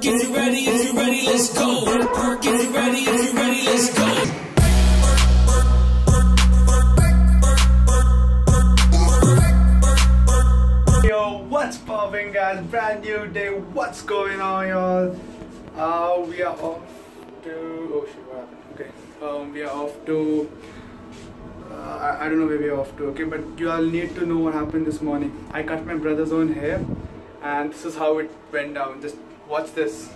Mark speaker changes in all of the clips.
Speaker 1: Work if you're ready, let's go. Work if you're ready, let's go.
Speaker 2: Yo, what's popping guys? Brand new day. What's going on, y'all? We are off to. Oh shit, what happened? Okay. We are off to. I don't know where we are off to. Okay, but you all need to know what happened this morning. I cut my brother's own hair, and this is how it went down. Just watch this.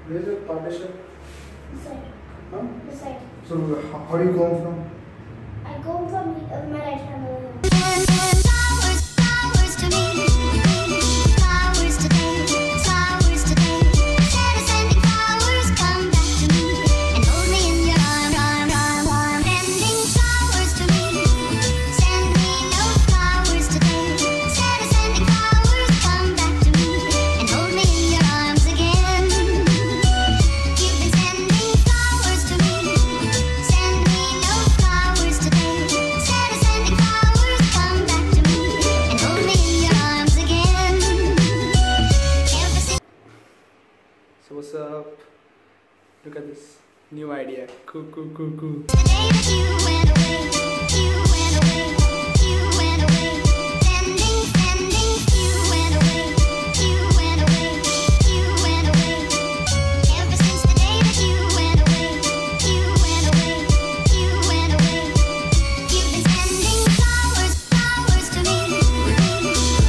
Speaker 2: Where's your partition?
Speaker 3: This side.
Speaker 2: Huh?
Speaker 3: This side.
Speaker 2: So how do you go from?
Speaker 3: I go from my right hand over here.
Speaker 4: Flowers to me, flowers today, flowers today. Instead of sending flowers, come back to me and hold me in your arm. Sending flowers to me, send me no flowers today. Instead of sending flowers, come back to me and hold me in your arms again. You've been sending flowers to me, send me no flowers today. Instead of sending flowers, come back to me and hold me in your arms again. Ever since
Speaker 2: So what's up? Look at this new idea. Cool.
Speaker 4: the day that you went away, you went away, you went away. Sending, you went away, you went away, you went away. Ever since the day that you went away, you went away, you went away. You've been sending flowers, flowers to me,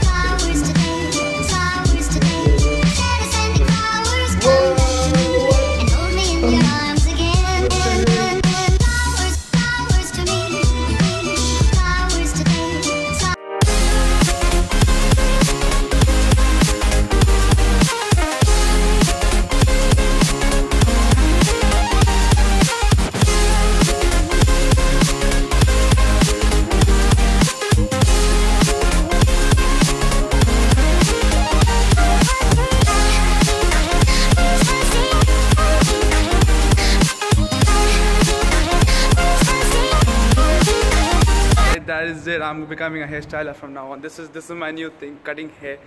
Speaker 4: flowers today, flowers today. Instead of sending flowers, come back to me and hold me in your arms again. Flowers, flowers to me, flowers today.
Speaker 2: That is it. I'm becoming a hairstyler from now on. This is my new thing, cutting hair.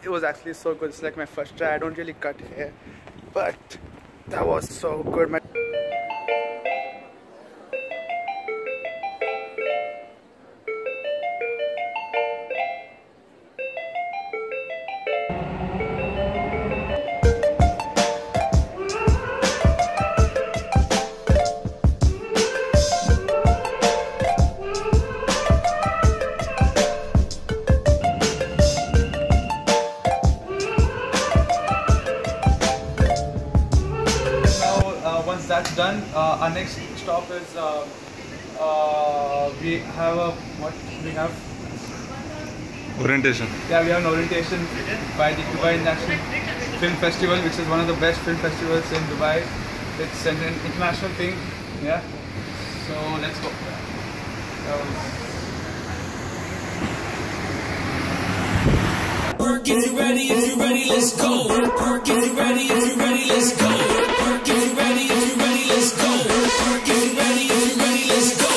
Speaker 2: It was actually so good. It's like my first try. I don't really cut hair, but that was so good. Once that's done, our next stop is we have a
Speaker 5: Orientation.
Speaker 2: Yeah, we have an orientation by the Dubai International Film Festival, which is one of the best film festivals in Dubai. It's an international thing. Yeah, so let's go.
Speaker 1: Work if you're ready, let's go. Work if you're ready, let's go. Work if you're ready, let's go. Work if you're ready, let's go.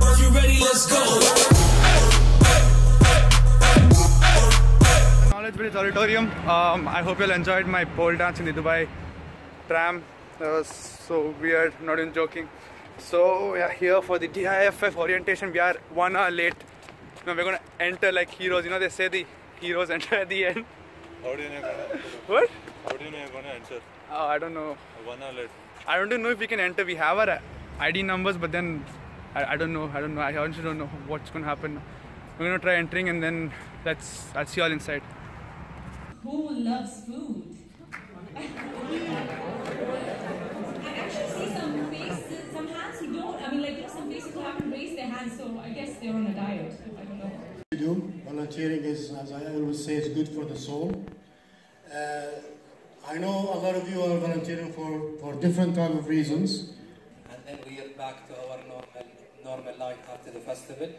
Speaker 1: If you're ready, let's go.
Speaker 2: Knowledge Bridge Auditorium. I hope you all enjoyed my pole dance in the Dubai Tram. That was so weird, not even joking. So we are here for the DIFF orientation. We are 1 hour late. Now we're gonna enter like heroes. You know they say the heroes enter at the end.
Speaker 5: How do you know you're gonna?
Speaker 2: What?
Speaker 5: How do you know you're gonna enter?
Speaker 2: Oh, I don't know.
Speaker 5: 1 hour late.
Speaker 2: I don't know if we can enter. We have our ID numbers, but then I don't know. I honestly don't know what's gonna happen. We're gonna try entering and then I'll see you all inside.
Speaker 6: Who loves food? I actually see some faces, some hands who don't. I mean, like, some faces who haven't raised their hands, so I guess they're on a diet. I don't know.
Speaker 7: Volunteering is, as I always say, is good for the soul. I know a lot of you are volunteering for different type of reasons,
Speaker 8: then we get back to our normal life after the festival.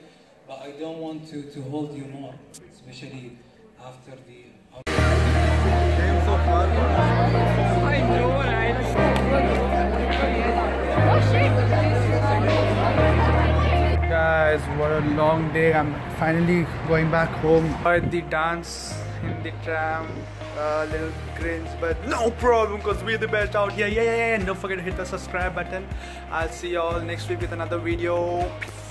Speaker 8: But I don't want to hold you more, especially after the.
Speaker 2: Guys, what a long day. I'm finally going back home. At the dance in the tram, little cringe, but no problem because we're the best out here. Yeah. And don't forget to hit the subscribe button. I'll see y'all next week with another video. Peace.